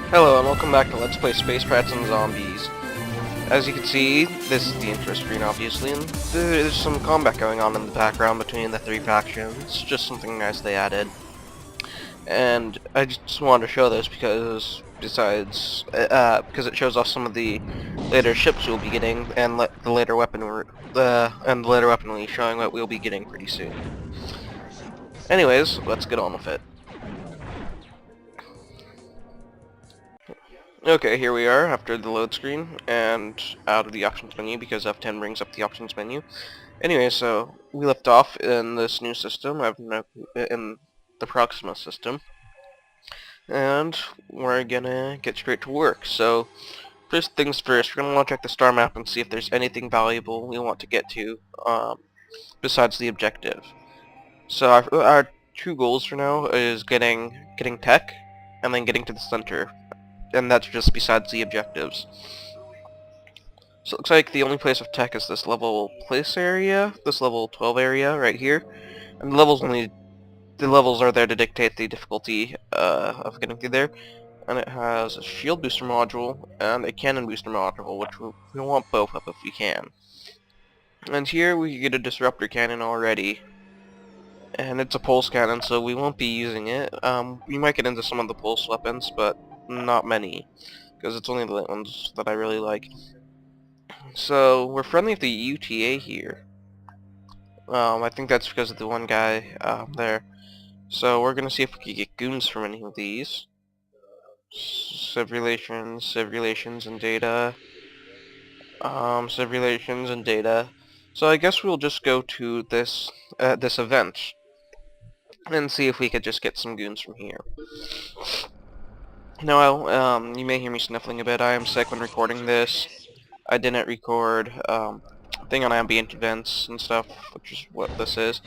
Hello and welcome back to Let's Play S.P.A.Z and Zombies. As you can see, this is the intro screen obviously, and there's some combat going on in the background between the three factions, just something nice they added. And I just wanted to show this because because it shows off some of the later ships we'll be getting, and the later weaponry showing what we'll be getting pretty soon. Anyways, let's get on with it. Okay, here we are after the load screen and out of the options menu because F10 brings up the options menu. Anyway, so we left off in this new system, in the Proxima system, and we're gonna get straight to work. So first things first, we're gonna want to check the star map and see if there's anything valuable we want to get to besides the objective. So our two goals for now is getting tech and then getting to the center, and that's just besides the objectives. So it looks like the only place of tech is this level 12 area right here, and the levels are there to dictate the difficulty of getting through there. And it has a shield booster module and a cannon booster module, which we want both of if we can. And here we get a disruptor cannon already, and it's a pulse cannon, so we won't be using it. We might get into some of the pulse weapons, but not many, because it's only the light ones that I really like. So we're friendly with the UTA here. I think that's because of the one guy there. So we're gonna see if we can get goons from any of these. Civ relations, and data. Civ relations and data. So I guess we'll just go to this event and see if we could just get some goons from here. Now, you may hear me sniffling a bit. I am sick when recording this. I didn't record thing on ambient events and stuff, which is what this is.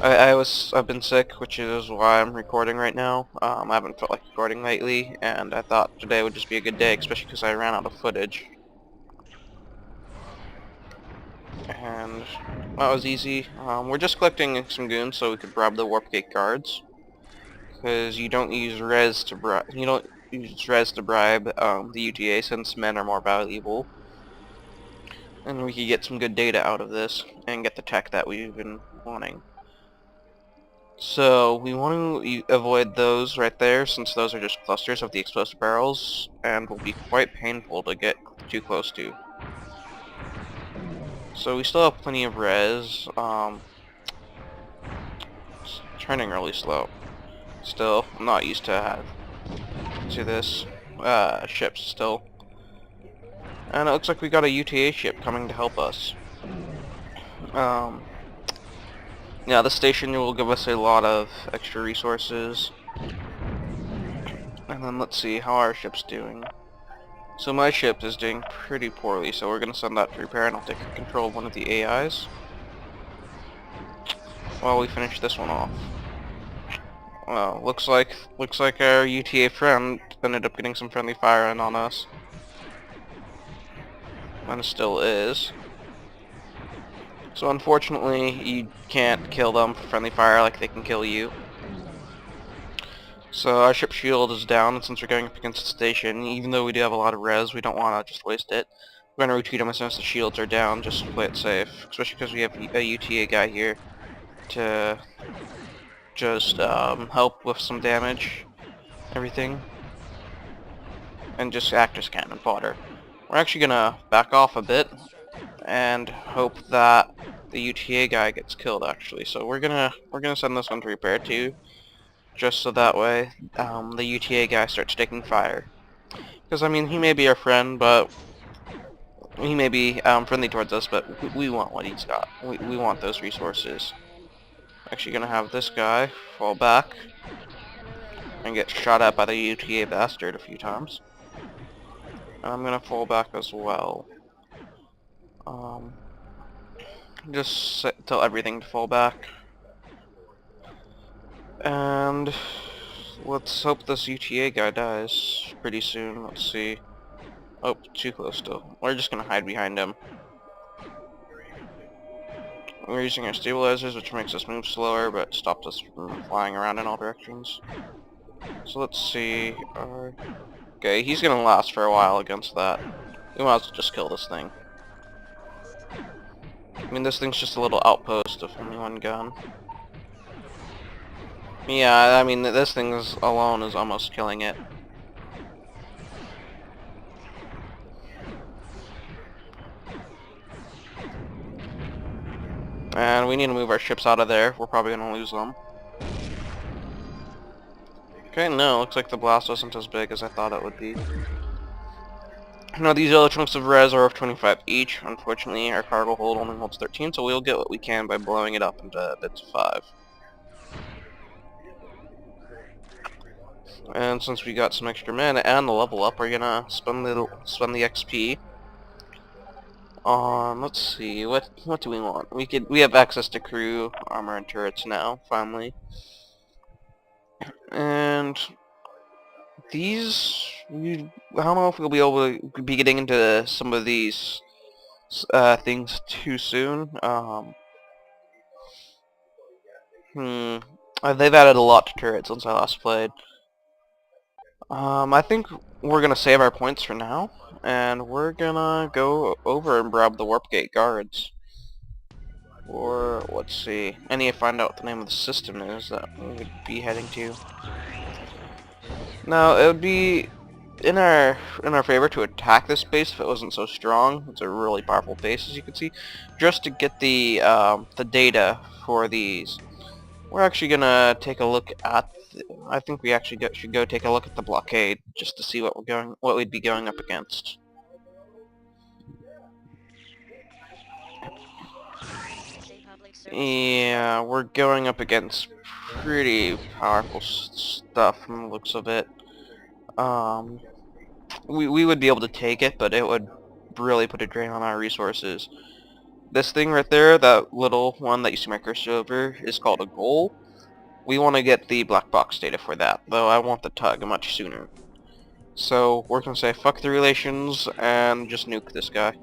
I've been sick, which is why I'm recording right now. I haven't felt like recording lately, and I thought today would just be a good day, especially because I ran out of footage. And that was easy. We're just collecting some goons so we could bribe the warp gate guards, because you don't use res to bribe. You don't use res to bribe the UTA since men are more valuable. And we could get some good data out of this and get the tech that we've been wanting. So we want to avoid those right there, since those are just clusters of the explosive barrels and will be quite painful to get too close to. So we still have plenty of res. It's turning really slow. Still, I'm not used to this ships still. And it looks like we got a UTA ship coming to help us. Yeah, the station will give us a lot of extra resources. And then let's see how our ship's doing. So my ship is doing pretty poorly, so we're going to send that to repair, and I'll take control of one of the AIs while we finish this one off. Well, looks like our UTA friend ended up getting some friendly fire in on us. And still is. So unfortunately, you can't kill them for friendly fire like they can kill you. So our ship shield is down, and since we're going up against the station, even though we do have a lot of res, we don't want to just waste it. We're going to retreat them as soon as the shields are down, just to play it safe. Especially because we have a UTA guy here to just help with some damage, everything, and just act as cannon fodder. We're actually going to back off a bit and hope that the UTA guy gets killed, actually. So we're gonna send this one to repair too, just so that way the UTA guy starts taking fire. Because I mean, he may be our friend, but he may be friendly towards us, but we want what he's got. We want those resources. Actually, gonna have this guy fall back and get shot at by the UTA bastard a few times. And I'm gonna fall back as well. Just tell everything to fall back. And let's hope this UTA guy dies pretty soon. Let's see. Oh, too close still. We're just gonna hide behind him. We're using our stabilizers, which makes us move slower, but stops us from flying around in all directions. So let's see. Our Okay, he's gonna last for a while against that. We might as well just kill this thing. I mean, this thing's just a little outpost of only one gun. Yeah, I mean, this thing alone is almost killing it. And we need to move our ships out of there. We're probably gonna lose them. Okay, no, looks like the blast wasn't as big as I thought it would be. Now, these yellow chunks of res are of 25 each. Unfortunately, our cargo hold only holds 13, so we'll get what we can by blowing it up into bits of 5. And since we got some extra mana and the level up, we're gonna spend the XP on, let's see, what do we want? We have access to crew, armor, and turrets now, finally. And these, I don't know if we'll be able to be getting into some of these things too soon. They've added a lot to turrets since I last played. I think we're gonna save our points for now, and we're gonna go over and grab the warp gate guards. Or, let's see, I need to find out what the name of the system is that we would be heading to. Now, it would be in our favor to attack this base if it wasn't so strong. It's a really powerful base, as you can see. Just to get the data for these, we're actually gonna take a look at. I think we actually should go take a look at the blockade just to see what we'd be going up against. Yeah, we're going up against pretty powerful stuff from the looks of it. We would be able to take it, but it would really put a drain on our resources. This thing right there, that little one that you see my cursor over, is called a goal. We want to get the black box data for that, though I want the tug much sooner. So we're gonna say fuck the relations and just nuke this guy.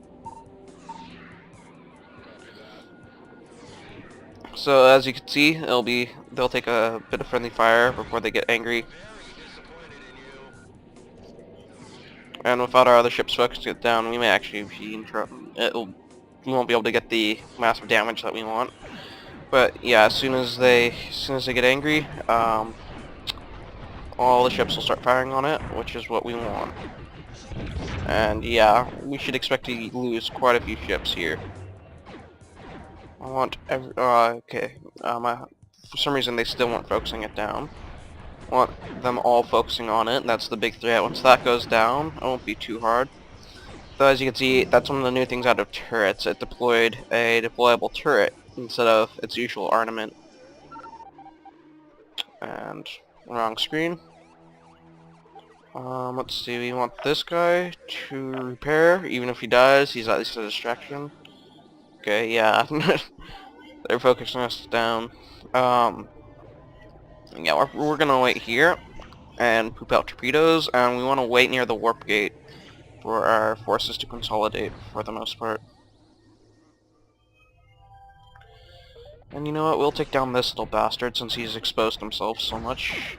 So as you can see, they'll take a bit of friendly fire before they get angry. And without our other ships focusing it down, we may actually be in trouble. We won't be able to get the massive damage that we want. But yeah, as soon as they get angry, all the ships will start firing on it, which is what we want. And yeah, we should expect to lose quite a few ships here. I want okay. For some reason they still weren't focusing it down. I want them all focusing on it. That's the big threat. Once that goes down, it won't be too hard. Though as you can see, that's one of the new things out of turrets. It deployed a deployable turret instead of its usual armament. And wrong screen. Let's see, we want this guy to repair. Even if he dies, he's at least a distraction. Okay, yeah. They're focusing us down. Yeah, we're gonna wait here and poop out torpedoes, and we want to wait near the warp gate for our forces to consolidate for the most part. And you know what, we'll take down this little bastard since he's exposed himself so much.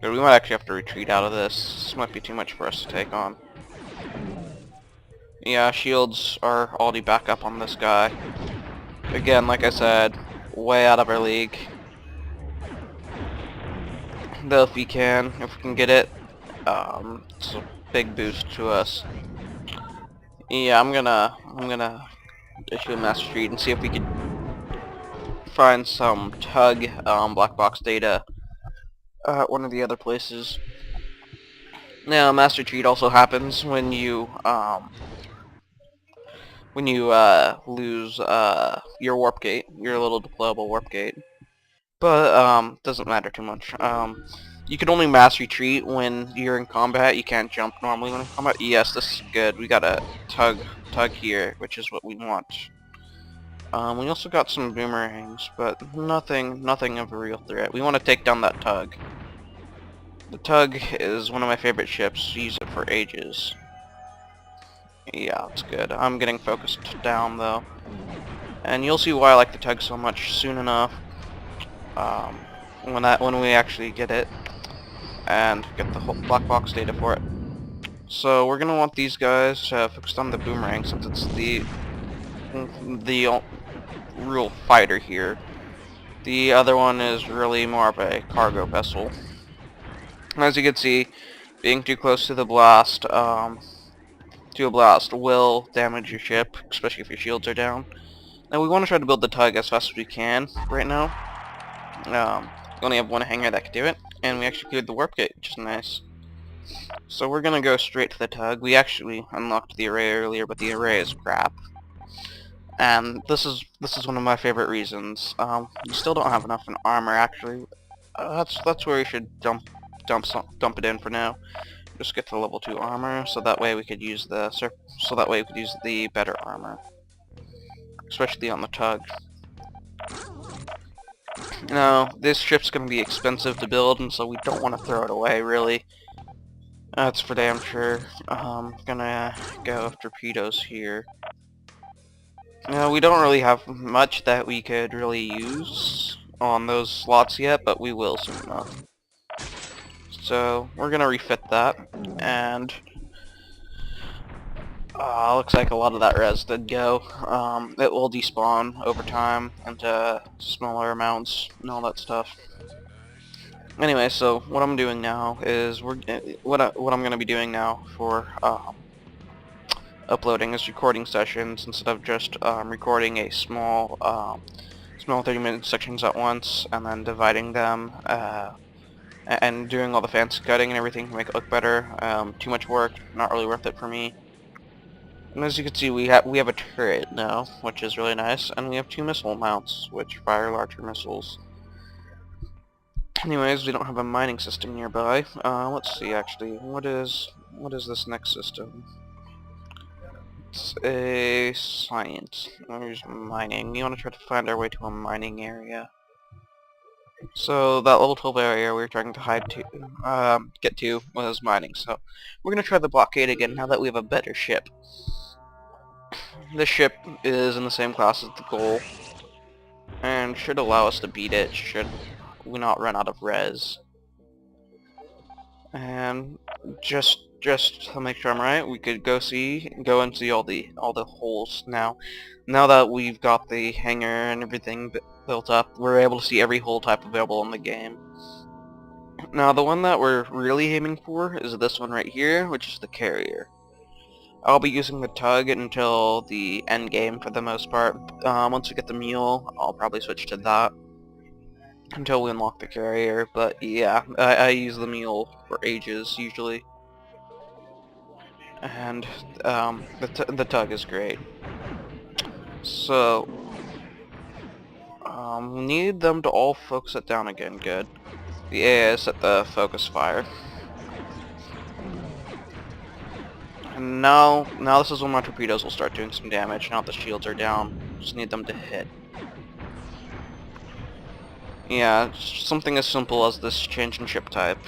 Good, we might actually have to retreat out of this. This might be too much for us to take on. Yeah, shields are already back up on this guy. Again, like I said, way out of our league. Though if we can get it, it's a big boost to us. Yeah, I'm gonna issue a master retreat and see if we could find some tug black box data at one of the other places. Now, master retreat also happens when you lose your warp gate, your little deployable warp gate. But doesn't matter too much. You can only mass retreat when you're in combat. You can't jump normally when in combat. Yes, this is good. We got a tug here, which is what we want. We also got some boomerangs, but nothing of a real threat. We want to take down that tug. The tug is one of my favorite ships. Use it for ages. Yeah, it's good. I'm getting focused down though, and you'll see why I like the tug so much soon enough. when we actually get it and get the whole black box data for it. So we're gonna want these guys focused on the boomerang since it's the real fighter here. The other one is really more of a cargo vessel. As you can see, being too close to the blast, will damage your ship, especially if your shields are down. Now we want to try to build the tug as fast as we can right now. We only have one hangar that can do it, and we actually cleared the warp gate, which is nice. So we're gonna go straight to the tug. We actually unlocked the array earlier, but the array is crap. And this is one of my favorite reasons. We still don't have enough in armor actually. That's where we should dump it in for now. Just get to level 2 armor, so that way we could use the better armor, especially on the tug. Now this ship's gonna be expensive to build, and so we don't want to throw it away really. That's for damn sure. Gonna go with torpedoes here. We don't really have much that we could really use on those slots yet, but we will soon enough. So we're gonna refit that, and looks like a lot of that res did go. It will despawn over time into smaller amounts and all that stuff. Anyway, so what I'm doing now is what I'm gonna be doing now for uploading is recording sessions instead of just recording a small 30-minute sections at once and then dividing them and doing all the fancy cutting and everything to make it look better. Too much work, not really worth it for me. And as you can see, we have a turret now, which is really nice, and we have 2 missile mounts, which fire larger missiles. Anyways, we don't have a mining system nearby. Let's see, actually, what is this next system? It's a science. There's mining. We want to try to find our way to a mining area. So that level 12 area we were trying to get to was mining. So we're gonna try the blockade again now that we have a better ship. This ship is in the same class as the goal, and should allow us to beat it. Should we not run out of res? And just to make sure I'm right, we could go and see all the holes now. Now that we've got the hangar and everything built up, we're able to see every hole type available in the game. Now the one that we're really aiming for is this one right here, which is the carrier. I'll be using the tug until the end game for the most part. Once we get the mule, I'll probably switch to that until we unlock the carrier. But yeah, I use the mule for ages usually. And the tug is great. So we need them to all focus it down again. Good. The AA set the focus fire. And now this is when my torpedoes will start doing some damage. Now the shields are down. Just need them to hit. Yeah, something as simple as this change in ship type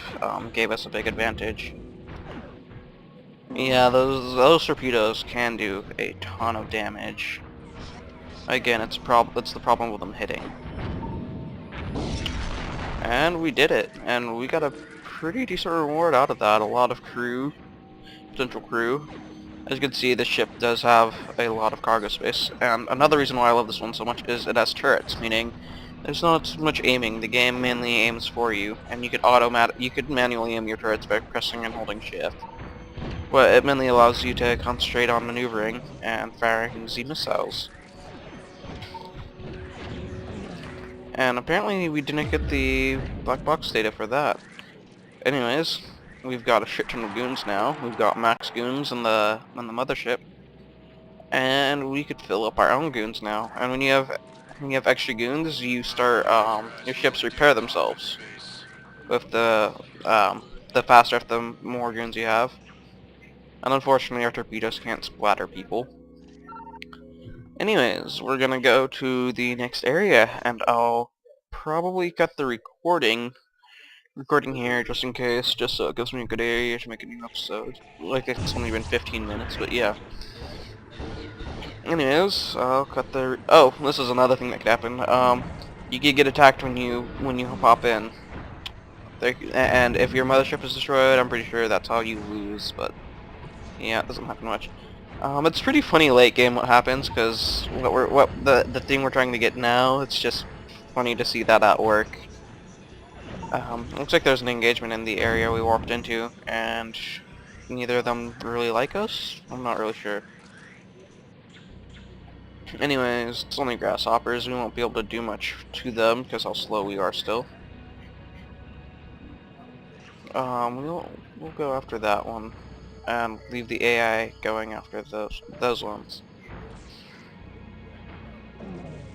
gave us a big advantage. Yeah, those torpedoes can do a ton of damage. Again, it's the problem with them hitting. And we did it, and we got a pretty decent reward out of that. A lot of crew, potential crew. As you can see, the ship does have a lot of cargo space, and another reason why I love this one so much is it has turrets, meaning there's not so much aiming. The game mainly aims for you, and you could manually aim your turrets by pressing and holding shift. But it mainly allows you to concentrate on maneuvering and firing Z missiles. And apparently we didn't get the black box data for that. Anyways, we've got a shit ton of goons now. We've got max goons in the mothership, and we could fill up our own goons now. And when you have extra goons, you start your ships repair themselves with the faster, the more goons you have. And unfortunately, our torpedoes can't splatter people. Anyways, we're gonna go to the next area, and I'll probably cut the recording here just in case, just so it gives me a good area to make a new episode. Like, it's only been 15 minutes, but yeah. Anyways, I'll cut the... Oh, this is another thing that could happen. You could get attacked when you pop in. And if your mothership is destroyed, I'm pretty sure that's how you lose. But yeah, it doesn't happen much. It's pretty funny late game what happens, because the thing we're trying to get now, it's just funny to see that at work. Looks like there's an engagement in the area we walked into, and neither of them really like us? I'm not really sure. Anyways, it's only grasshoppers. We won't be able to do much to them because how slow we are still. We'll go after that one and leave the AI going after those ones.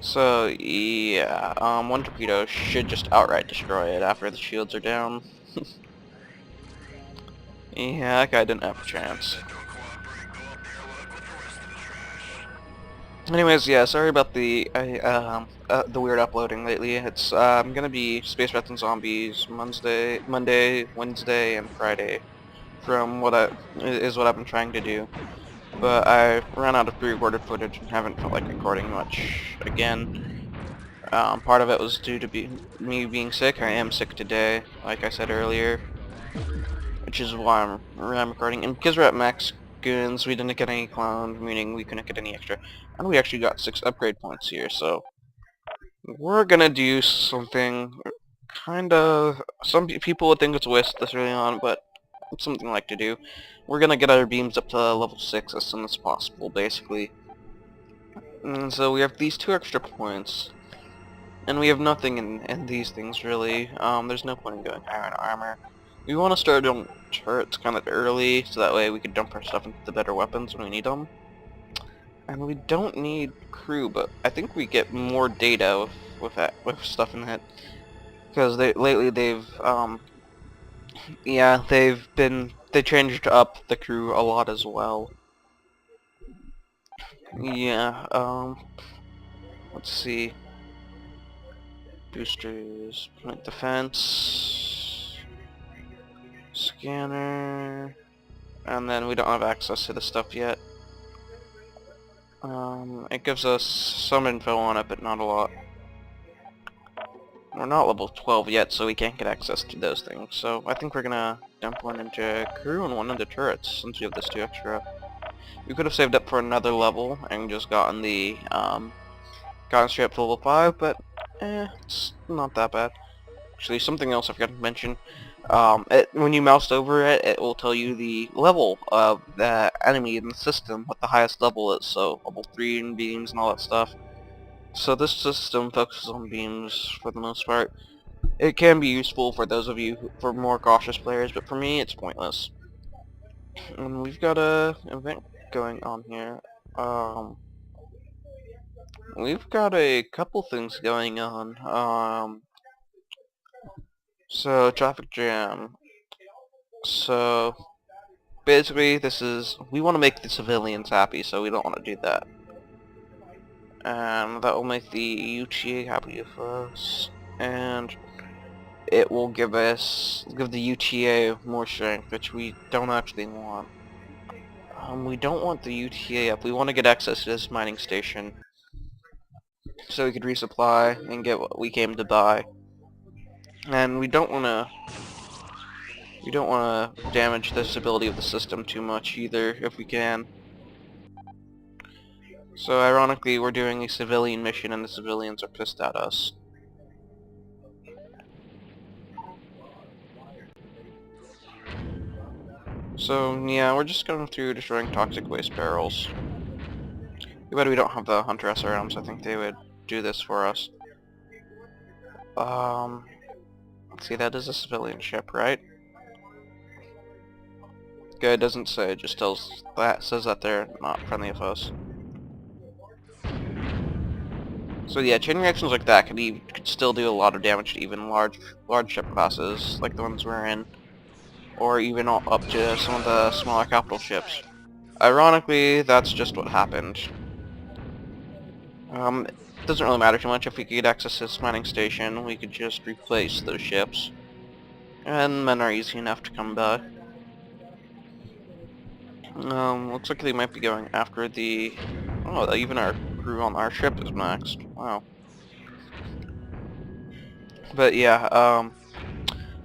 So yeah, one torpedo should just outright destroy it after the shields are down. Yeah, that guy didn't have a chance. Anyways, yeah, sorry about the weird uploading lately. It's gonna be Space Rats and Zombies Monday, Wednesday, and Friday. From what I've been trying to do. But I ran out of pre-recorded footage and haven't felt like recording much again. Part of it was due to me being sick. I am sick today, like I said earlier, which is why I'm recording. And because we're at max goons, we didn't get any clone, meaning we couldn't get any extra. And we actually got 6 upgrade points here, so we're gonna do something kind of... Some people would think it's a waste this early on, but it's something I like to do. We're gonna get our beams up to level 6 as soon as possible, basically. And so we have these 2 extra points. And we have nothing in these things, really. There's no point in going iron armor. We want to start on turrets kind of early, so that way we can dump our stuff into the better weapons when we need them. And we don't need crew, but I think we get more data with stuff in it. Because lately yeah, they changed up the crew a lot as well. Yeah, let's see. Boosters, point defense, scanner, and then we don't have access to the stuff yet. It gives us some info on it, but not a lot. We're not level 12 yet, so we can't get access to those things. So I think we're gonna dump one into crew and one into turrets, since we have this 2 extra. We could have saved up for another level and just gotten gotten straight up to level 5, but it's not that bad. Actually, something else I forgot to mention. When you mouse over it, it will tell you the level of the enemy in the system, what the highest level is, so level 3 in beams and all that stuff. So this system focuses on beams for the most part. It can be useful for those of you for more cautious players, but for me, it's pointless. And we've got a event going on here. We've got a couple things going on. So traffic jam. So basically, we want to make the civilians happy, so we don't want to do that. And that will make the UTA happy for us, and it will give the UTA more strength, which we don't actually want. We don't want the UTA up. We want to get access to this mining station, so we could resupply and get what we came to buy. And we don't want to damage the stability of the system too much either, if we can. So ironically, we're doing a civilian mission and the civilians are pissed at us. So yeah, we're just going through destroying toxic waste barrels. Too bad we don't have the Hunter SRMs. I think they would do this for us. Let's see, that is a civilian ship, right? Guy doesn't say, it just says that they're not friendly of us. So yeah, chain reactions like that could still do a lot of damage to even large ship classes, like the ones we're in, or even up to some of the smaller capital ships. Ironically, that's just what happened. It doesn't really matter too much. If we could get access to this mining station, we could just replace those ships. And men are easy enough to come by. Looks like they might be going after the... Oh, even our crew on our ship is maxed. Wow. But yeah,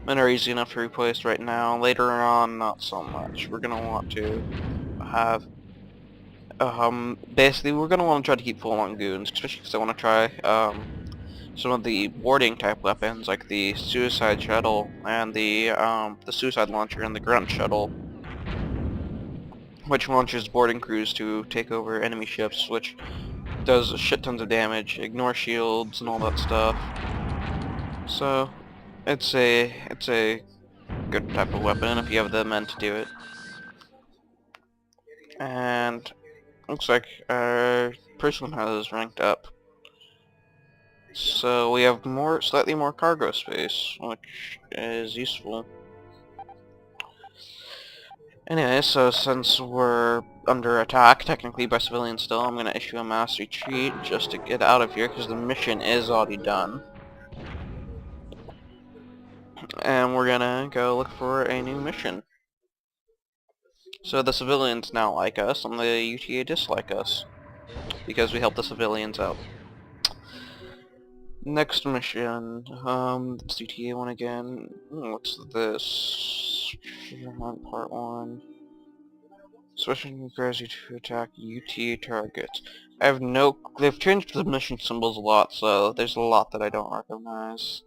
men are easy enough to replace right now. Later on, not so much. We're gonna want to have, basically we're gonna want to try to keep full on goons, especially because I want to try, some of the warding type weapons, like the suicide shuttle and the suicide launcher and the grunt shuttle, which launches boarding crews to take over enemy ships, which does shit tons of damage, ignore shields and all that stuff. So it's a good type of weapon if you have the men to do it. And looks like our person has ranked up. So we have slightly more cargo space, which is useful. Anyway, so since we're under attack, technically by civilians still, I'm gonna issue a mass retreat just to get out of here, because the mission is already done. And we're gonna go look for a new mission. So the civilians now like us, and the UTA dislike us, because we helped the civilians out. Next mission, it's UTA one again. What's this? Part 1. Switching requires you to attack UTA targets. They've changed the mission symbols a lot, so there's a lot that I don't recognize.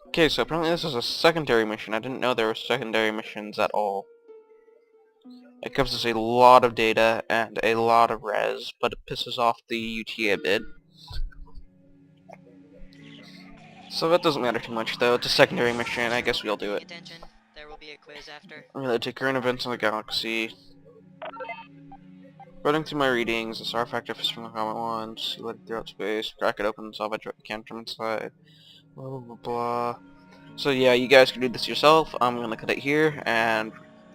Okay, so apparently this is a secondary mission. I didn't know there were secondary missions at all. It gives us a lot of data and a lot of res, but it pisses off the UTA a bit. So that doesn't matter too much, though. It's a secondary mission. I guess we'll do it. Attention, there will be a quiz after. Related to current events in the galaxy. Running through my readings, the star factor is from the comet once, you let it throughout space, crack it open, salvage what you can from inside, blah blah blah blah. So yeah, you guys can do this yourself. I'm gonna cut it here, and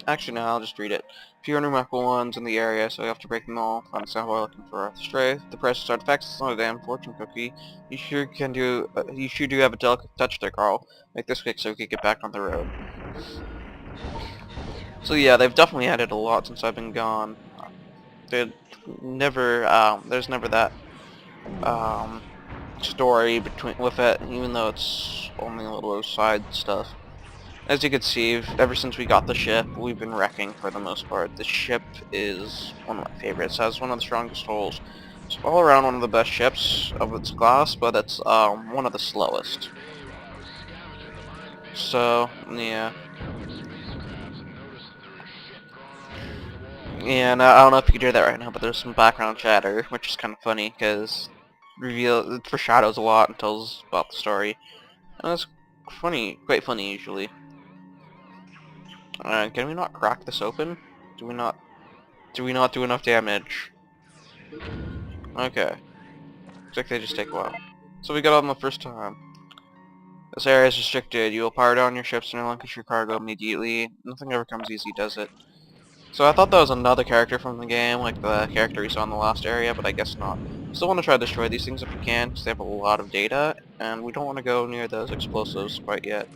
actually no, I'll just read it. Few unremarkable ones in the area, so you have to break them all. Find sound while looking for Earth Stray. The precious artifacts, it's not a damn fortune cookie. You sure do have a delicate touch there, Carl. Make this quick so we can get back on the road. So yeah, they've definitely added a lot since I've been gone. There's never that story with it, even though it's only a little side stuff. As you can see, ever since we got the ship, we've been wrecking for the most part. The ship is one of my favorites. It has one of the strongest hulls. It's all around one of the best ships of its class, but it's one of the slowest. So yeah. And I don't know if you can hear that right now, but there's some background chatter, which is kind of funny, because it foreshadows a lot and tells about the story. And it's funny, quite funny usually. Can we not crack this open? Do we not do enough damage? Okay. Looks like they just take a while. So we got on the first time. This area is restricted. You will power down your ships and relinquish your cargo immediately. Nothing ever comes easy, does it? So I thought that was another character from the game, like the character we saw in the last area, but I guess not. Still want to try to destroy these things if we can, because they have a lot of data, and we don't want to go near those explosives quite yet.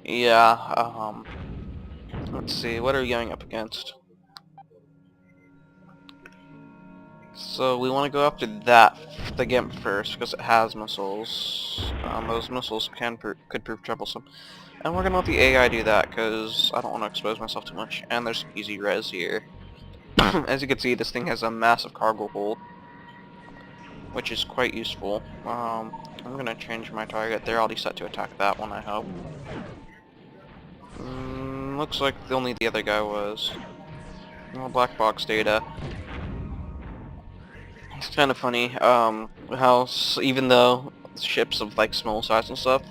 Yeah, let's see, what are we going up against? So we want to go after the GIMP first, because it has missiles. Those missiles could prove troublesome. And we're gonna let the AI do that, because I don't want to expose myself too much. And there's easy res here. As you can see, this thing has a massive cargo hold, which is quite useful. I'm gonna change my target. They're already set to attack that one, I hope. Looks like only the other guy was. Well, black box data. It's kind of funny, how even though ships of like small size and stuff,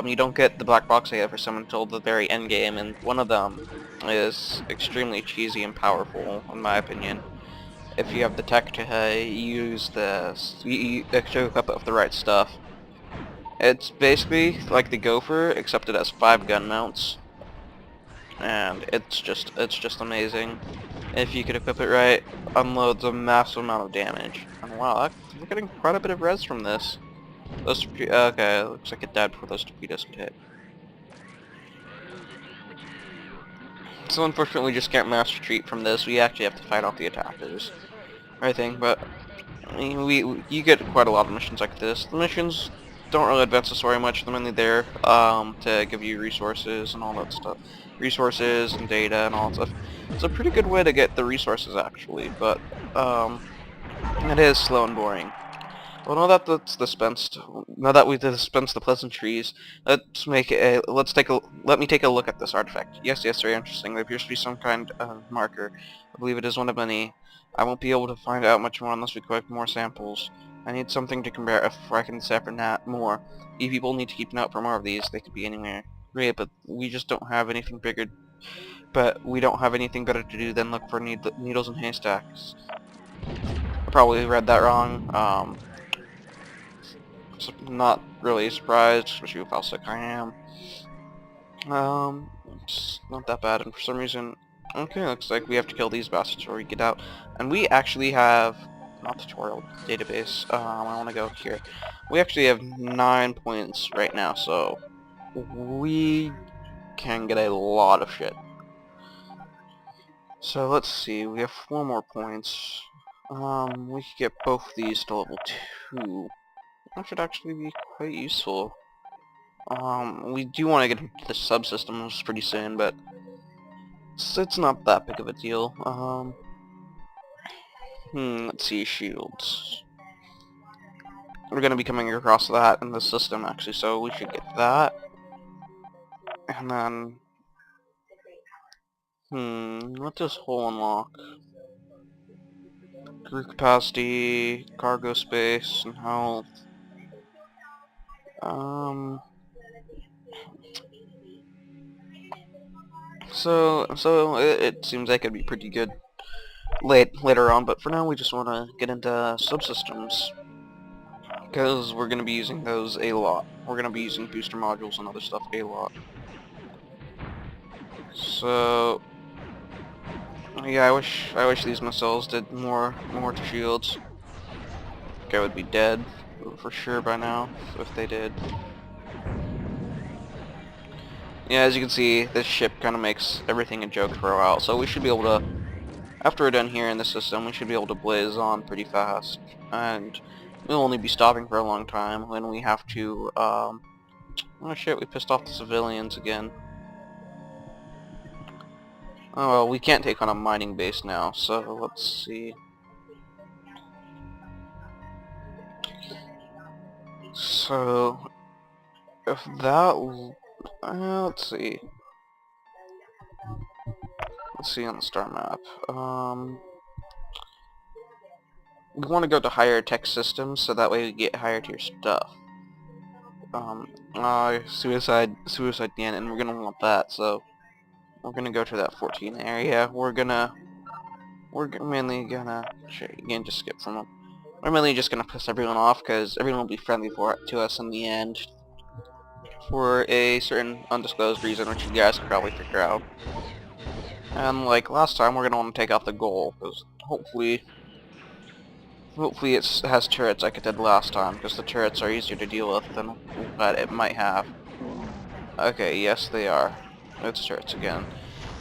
you don't get the black box data for some until the very end game, and one of them is extremely cheesy and powerful, in my opinion. If you have the tech to use to equip it with the right stuff. It's basically like the Gopher, except it has 5 gun mounts, and it's just amazing. If you could equip it right, unloads a massive amount of damage. And wow, we're getting quite a bit of res from this. Okay, looks like it died before those torpedoes could hit. So unfortunately we just can't mass retreat from this. We actually have to fight off the attackers. But you get quite a lot of missions like this. The missions don't really advance the story much. They're mainly there to give you resources and all that stuff, resources and data and all that stuff. It's a pretty good way to get the resources actually, but it is slow and boring. Well, now that we've dispensed the pleasantries, let me take a look at this artifact. Yes, very interesting. There appears to be some kind of marker. I believe it is one of many. I won't be able to find out much more unless we collect more samples. I need something to compare if I can decipher more. You people need to keep an eye out for more of these. They could be anywhere. Great, but we just don't have anything bigger. But we don't have anything better to do than look for needles in haystacks. I probably read that wrong. Not really surprised, especially with how sick I am. It's not that bad, and for some reason, okay, looks like we have to kill these bastards before we get out. And we actually have, not tutorial, database, I want to go here. We actually have 9 points right now, so we can get a lot of shit. So let's see, we have 4 more points. We could get both these to level 2. That should actually be quite useful. We do want to get into the subsystems pretty soon, but it's not that big of a deal. Let's see, shields. We're going to be coming across that in the system, actually, so we should get that. And then, what does hull unlock? Crew capacity, cargo space, and health. So it seems like it'd be pretty good later on, but for now we just want to get into subsystems, because we're going to be using those a lot. We're going to be using booster modules and other stuff a lot. So yeah, I wish these missiles did more to shields. I would be dead for sure by now if they did. Yeah, as you can see, this ship kind of makes everything a joke for a while, so we should be able to, after we're done here in the system, we should be able to blaze on pretty fast, and we'll only be stopping for a long time when we have to, oh shit, we pissed off the civilians again. Oh well, we can't take on a mining base now, so let's see. So, if that, let's see. Let's see on the star map. We want to go to higher tech systems, so that way we get higher tier stuff. Suicide again, and we're gonna want that, so we're gonna go to that 14 area. We're mainly gonna, again, just skip from them. We're mainly just gonna piss everyone off, because everyone will be friendly to us in the end, for a certain undisclosed reason, which you guys can probably figure out. And like last time, we're gonna want to take out the goal, because hopefully it has turrets like it did last time, because the turrets are easier to deal with than what it might have. Okay, yes they are. It's turrets again.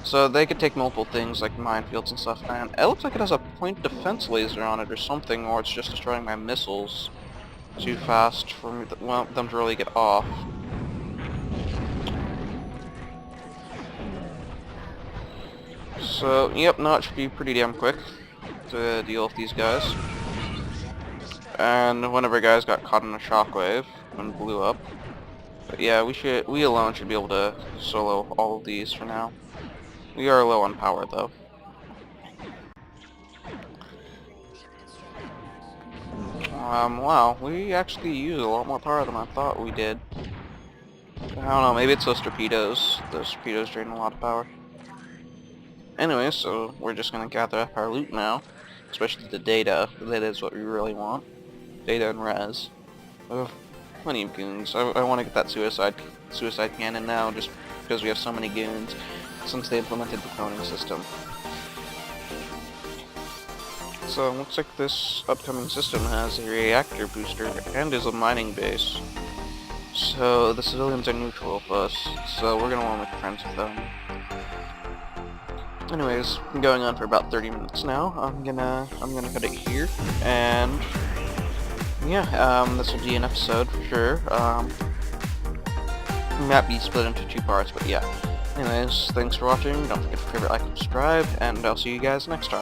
So they could take multiple things like minefields and stuff, and it looks like it has a point defense laser on it or something, or it's just destroying my missiles too fast for me them to really get off. So, yep, no, it should be pretty damn quick to deal with these guys. And one of our guys got caught in a shockwave and blew up. But yeah, we alone should be able to solo all of these for now. We are low on power though. Wow, we actually use a lot more power than I thought we did. I don't know, maybe it's those torpedoes. Those torpedoes drain a lot of power. Anyway, so we're just gonna gather up our loot now. Especially the data. That is what we really want. Data and res. Plenty of goons. I want to get that suicide cannon now, just because we have so many goons since they implemented the cloning system. So, looks like this upcoming system has a reactor booster and is a mining base. So, the civilians are neutral with us, so we're gonna want to make friends with them. Anyways, been going on for about 30 minutes now. I'm gonna cut it here, and yeah, this will be an episode for sure. Might be split into 2 parts, but yeah. Anyways, thanks for watching. Don't forget to favorite, like, and subscribe, and I'll see you guys next time.